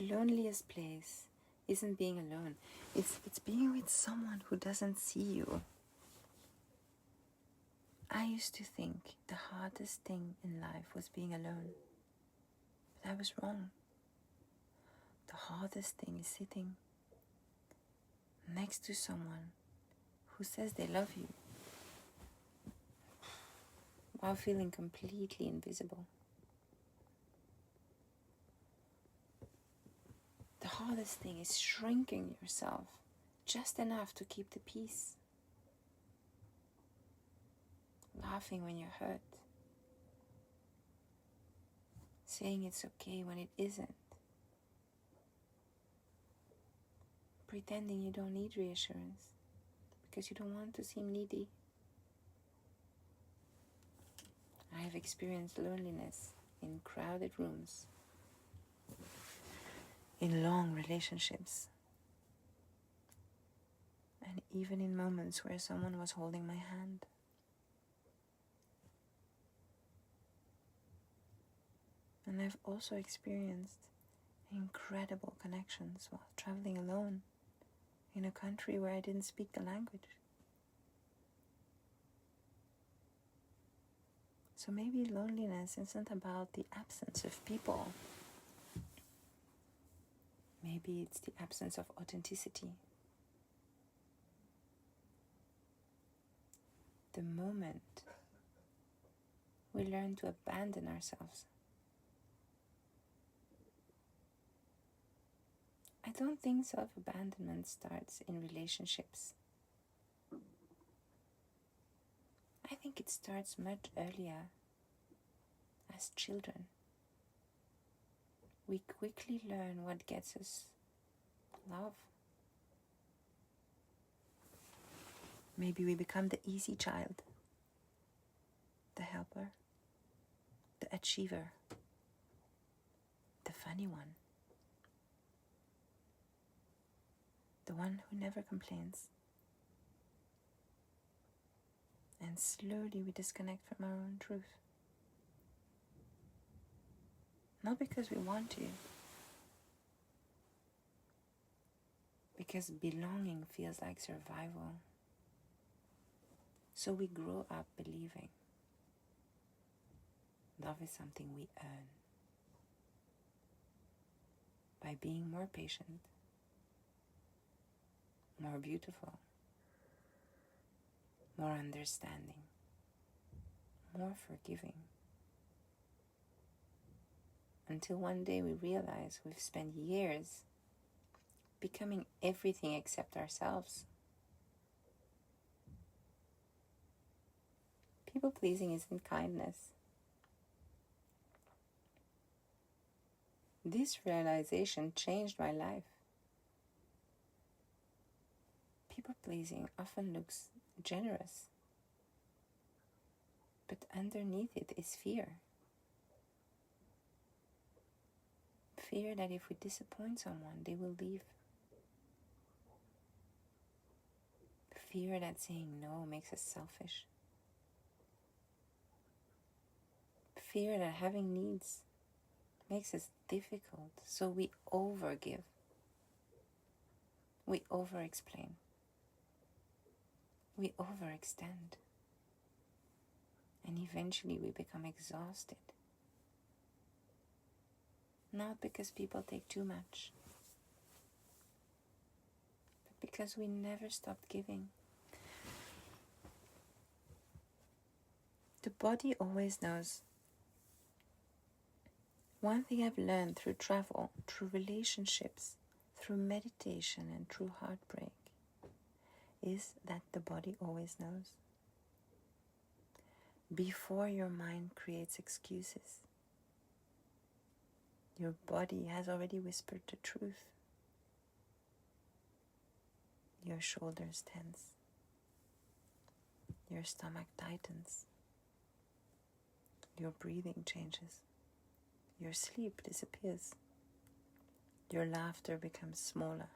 loneliest place isn't being alone. It's being with someone who doesn't see you. I used to think the hardest thing in life was being alone. But I was wrong. The hardest thing is sitting next to someone who says they love you while feeling completely invisible. The hardest thing is shrinking yourself just enough to keep the peace. Laughing when you're hurt. Saying it's okay when it isn't. Pretending you don't need reassurance because you don't want to seem needy. I have experienced loneliness in crowded rooms, in long relationships, and even in moments where someone was holding my hand. And I've also experienced incredible connections while traveling alone in a country where I didn't speak the language. So maybe loneliness isn't about the absence of people. Maybe it's the absence of authenticity. The moment we learn to abandon ourselves. I don't think self-abandonment starts in relationships. I think it starts much earlier, as children. We quickly learn what gets us love. Maybe we become the easy child, the helper, the achiever, the funny one, the one who never complains. And slowly we disconnect from our own truth. Not because we want to, because belonging feels like survival. So we grow up believing love is something we earn by being more patient, more beautiful, more understanding, more forgiving. Until one day we realize we've spent years becoming everything except ourselves. People pleasing isn't kindness. This realization changed my life. People pleasing often looks generous, but underneath it is fear. Fear that if we disappoint someone, they will leave. Fear that saying no makes us selfish. Fear that having needs makes us difficult, so we overgive. We over-explain. We overextend. And eventually we become exhausted. Not because people take too much, but because we never stopped giving. The body always knows. One thing I've learned through travel, through relationships, through meditation and through heartbreak is that the body always knows. Before your mind creates excuses, your body has already whispered the truth. Your shoulders tense. Your stomach tightens. Your breathing changes. Your sleep disappears. Your laughter becomes smaller.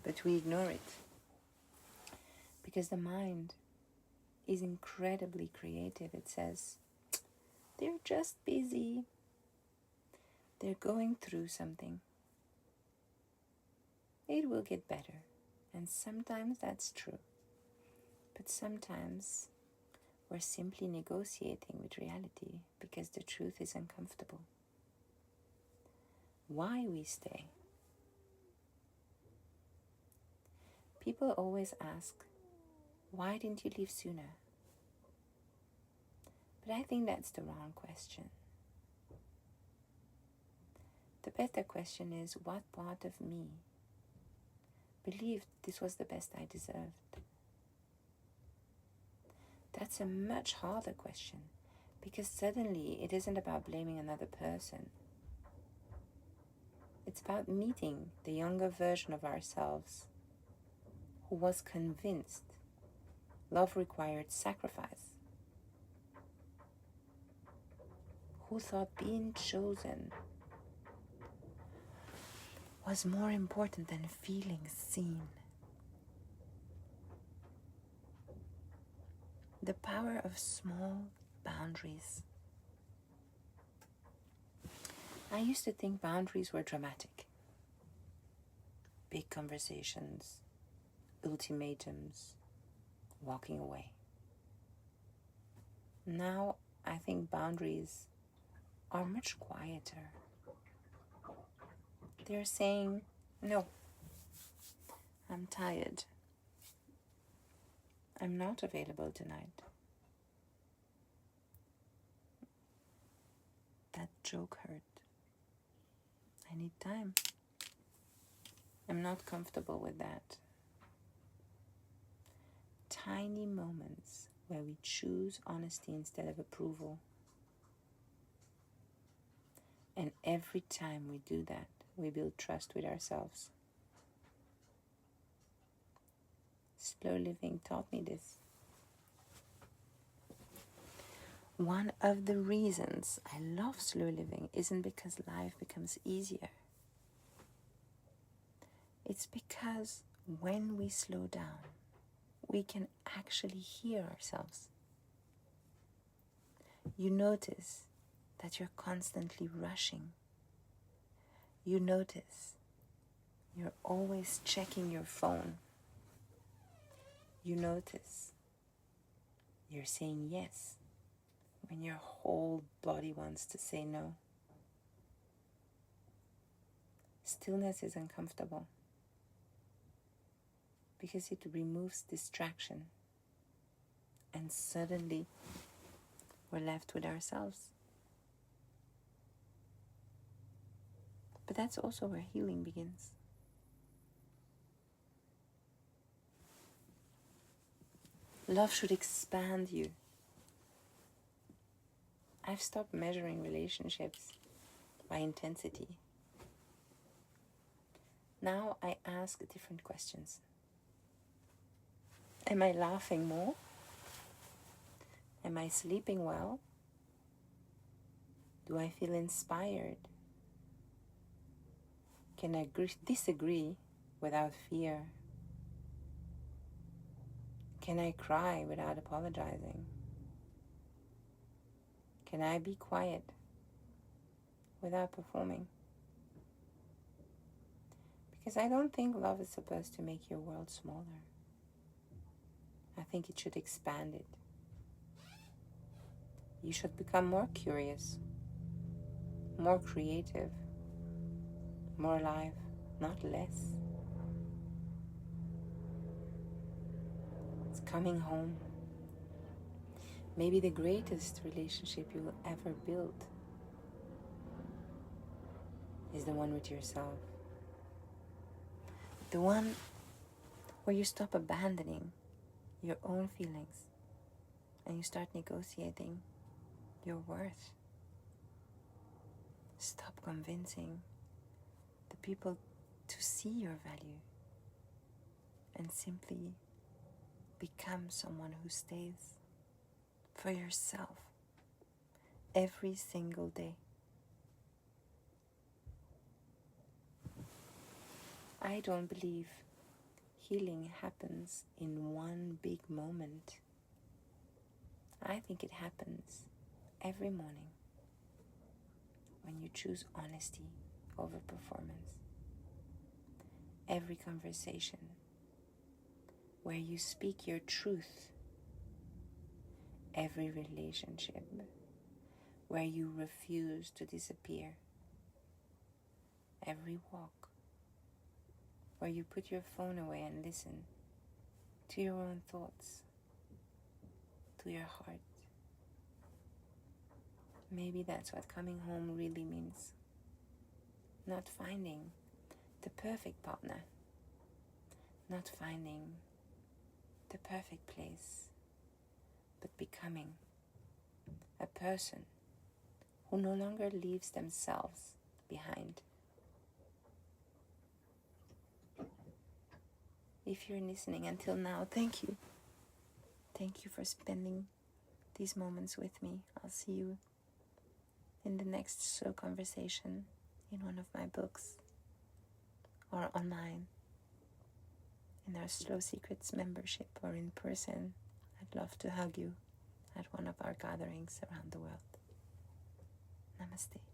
But we ignore it. Because the mind is incredibly creative. It says, they're just busy. They're going through something. It will get better. And sometimes that's true. But sometimes we're simply negotiating with reality because the truth is uncomfortable. Why we stay? People always ask, why didn't you leave sooner? But I think that's the wrong question. The better question is, what part of me believed this was the best I deserved? That's a much harder question, because suddenly it isn't about blaming another person. It's about meeting the younger version of ourselves who was convinced love required sacrifice, who thought being chosen was more important than feeling seen. The power of small boundaries. I used to think boundaries were dramatic. Big conversations, ultimatums, walking away. Now I think boundaries are much quieter. They're saying, no, I'm tired. I'm not available tonight. That joke hurt. I need time. I'm not comfortable with that. Tiny moments where we choose honesty instead of approval. And every time we do that, we build trust with ourselves. Slow living taught me this. One of the reasons I love slow living isn't because life becomes easier. It's because when we slow down, we can actually hear ourselves. You notice that you're constantly rushing. You notice you're always checking your phone. You notice you're saying yes when your whole body wants to say no. Stillness is uncomfortable because it removes distraction, and suddenly we're left with ourselves. But that's also where healing begins. Love should expand you. I've stopped measuring relationships by intensity. Now I ask different questions. Am I laughing more? Am I sleeping well? Do I feel inspired? Can I disagree without fear? Can I cry without apologizing? Can I be quiet without performing? Because I don't think love is supposed to make your world smaller. I think it should expand it. You should become more curious, more creative, more alive, not less. It's coming home. Maybe the greatest relationship you will ever build is the one with yourself. The one where you stop abandoning your own feelings and you start negotiating your worth. Stop convincing the people to see your value and simply become someone who stays for yourself every single day. I don't believe healing happens in one big moment. I think it happens every morning, when you choose honesty over performance. Every conversation where you speak your truth. Every relationship where you refuse to disappear. Every walk where you put your phone away and listen to your own thoughts, to your heart. Maybe that's what coming home really means. Not finding the perfect partner, not finding the perfect place, but becoming a person who no longer leaves themselves behind. If you're listening until now, thank you. Thank you for spending these moments with me. I'll see you in the next slow conversation in one of my books or online in our Slow Secrets membership or in person. I'd love to hug you at one of our gatherings around the world. Namaste.